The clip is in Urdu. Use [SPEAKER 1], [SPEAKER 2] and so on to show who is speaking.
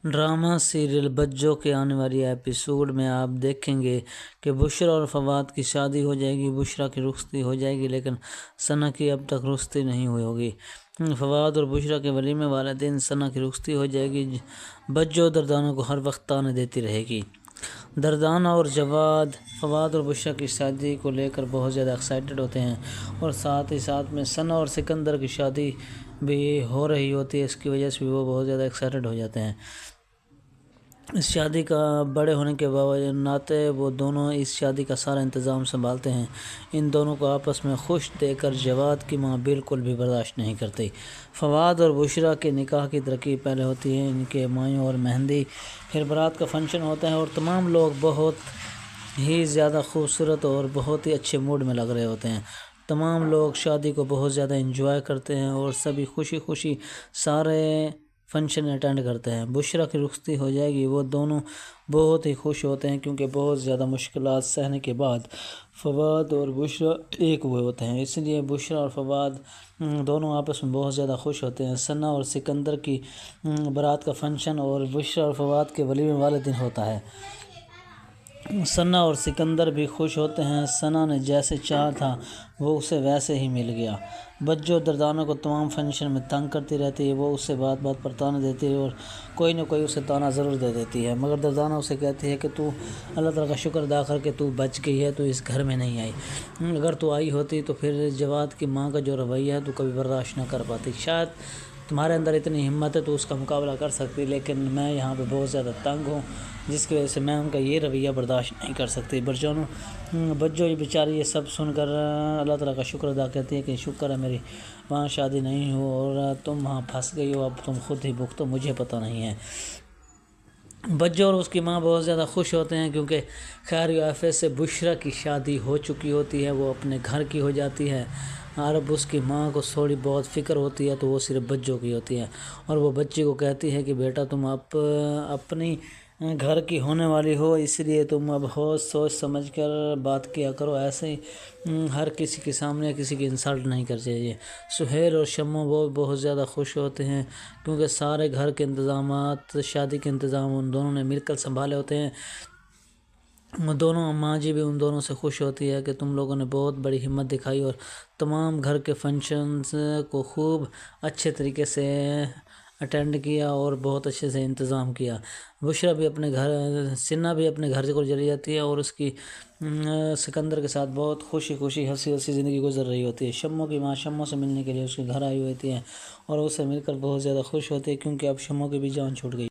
[SPEAKER 1] ڈرامہ سیریل بجو کے آنے والی ایپیسوڈ میں آپ دیکھیں گے کہ بشریٰ اور فواد کی شادی ہو جائے گی، بشریٰ کی رخصتی ہو جائے گی، لیکن ثنا کی اب تک رخصتی نہیں ہوئی ہوگی۔ فواد اور بشریٰ کے ولیمے والے دن ثنا کی رخصتی ہو جائے گی۔ بجو دردانہ کو ہر وقت طعنے دیتی رہے گی۔ دردانہ اور جواد فواد اور بشریٰ کی شادی کو لے کر بہت زیادہ ایکسائٹڈ ہوتے ہیں، اور ساتھ ہی ساتھ میں ثنا اور سکندر کی شادی بھی ہو رہی ہوتی ہے، اس کی وجہ سے بھی وہ بہت زیادہ ایکسائٹڈ ہو جاتے ہیں۔ اس شادی کا بڑے ہونے کے ناطے وہ دونوں اس شادی کا سارا انتظام سنبھالتے ہیں۔ ان دونوں کو آپس میں خوش دیکھ کر جواد کی ماں بالکل بھی برداشت نہیں کرتی۔ فواد اور بشریٰ کے نکاح کی ترکیب پہلے ہوتی ہے، ان کے مایوں اور مہندی، پھر برات کا فنکشن ہوتا ہے، اور تمام لوگ بہت ہی زیادہ خوبصورت اور بہت ہی اچھے موڈ میں لگ رہے ہوتے ہیں۔ تمام لوگ شادی کو بہت زیادہ انجوائے کرتے ہیں، اور سبھی خوشی خوشی سارے فنکشن اٹینڈ کرتے ہیں۔ بشریٰ کی رخصتی ہو جائے گی، وہ دونوں بہت ہی خوش ہوتے ہیں، کیونکہ بہت زیادہ مشکلات سہنے کے بعد فواد اور بشریٰ ایک ہوئے ہوتے ہیں، اس لیے بشریٰ اور فواد دونوں آپس میں بہت زیادہ خوش ہوتے ہیں۔ ثنا اور سکندر کی برات کا فنکشن اور بشریٰ اور فواد کے ولیمے والے دن ہوتا ہے۔ ثنا اور سکندر بھی خوش ہوتے ہیں، ثنا نے جیسے چاہا تھا وہ اسے ویسے ہی مل گیا۔ بجو دردانہ کو تمام فنکشن میں تنگ کرتی رہتی ہے، وہ اسے بات بات پر طعنے دیتی ہے، اور کوئی نہ کوئی اسے طعنا ضرور دے دیتی ہے، مگر دردانہ اسے کہتی ہے کہ تو اللہ تعالیٰ کا شکر ادا کر کے تو بچ گئی ہے، تو اس گھر میں نہیں آئی، اگر تو آئی ہوتی تو پھر جواد کی ماں کا جو رویہ ہے تو کبھی برداشت نہ کر پاتی۔ شاید تمہارے اندر اتنی ہمت ہے تو اس کا مقابلہ کر سکتی، لیکن میں یہاں پہ بہت زیادہ تنگ ہوں، جس کی وجہ سے میں ان کا یہ رویہ برداشت نہیں کر سکتی۔ بجو یہ بیچاری یہ سب سن کر اللہ تعالیٰ کا شکر ادا کرتی ہے کہ شکر ہے میری وہاں شادی نہیں ہو اور تم وہاں پھنس گئی ہو، اب تم خود ہی بھگتو، مجھے پتہ نہیں ہے۔ بجو اور اس کی ماں بہت زیادہ خوش ہوتے ہیں، کیونکہ خیر و عافیت سے بشریٰ کی شادی ہو چکی ہوتی ہے، وہ اپنے گھر کی ہو جاتی ہے، اور اب اس کی ماں کو تھوڑی بہت فکر ہوتی ہے تو وہ صرف بجو کی ہوتی ہے، اور وہ بچی کو کہتی ہے کہ بیٹا تم اپنی گھر کی ہونے والی ہو، اس لیے تم اب سوچ سمجھ کر بات کیا کرو، ایسے ہر کسی کے سامنے کسی کی انسلٹ نہیں کر چاہیے۔ سہیل اور شمو وہ بہت زیادہ خوش ہوتے ہیں، کیونکہ سارے گھر کے انتظامات، شادی کے انتظام ان دونوں نے مل کر سنبھالے ہوتے ہیں۔ دونوں ماں جی بھی ان دونوں سے خوش ہوتی ہے کہ تم لوگوں نے بہت بڑی ہمت دکھائی اور تمام گھر کے فنکشنز کو خوب اچھے طریقے سے اٹینڈ کیا اور بہت اچھے سے انتظام کیا۔ بشریٰ بھی اپنے گھر، ثنا بھی اپنے گھر کو چلی جاتی ہے، اور اس کی سکندر کے ساتھ بہت خوشی خوشی ہنسی ہنسی زندگی گزر رہی ہوتی ہے۔ شمو کی ماں شمو سے ملنے کے لیے اس کے گھر آئی ہوئی ہوتی ہے، اور اسے مل کر بہت زیادہ خوش ہوتی ہے، کیونکہ اب شمو کی بھی جان چھوٹ گئی۔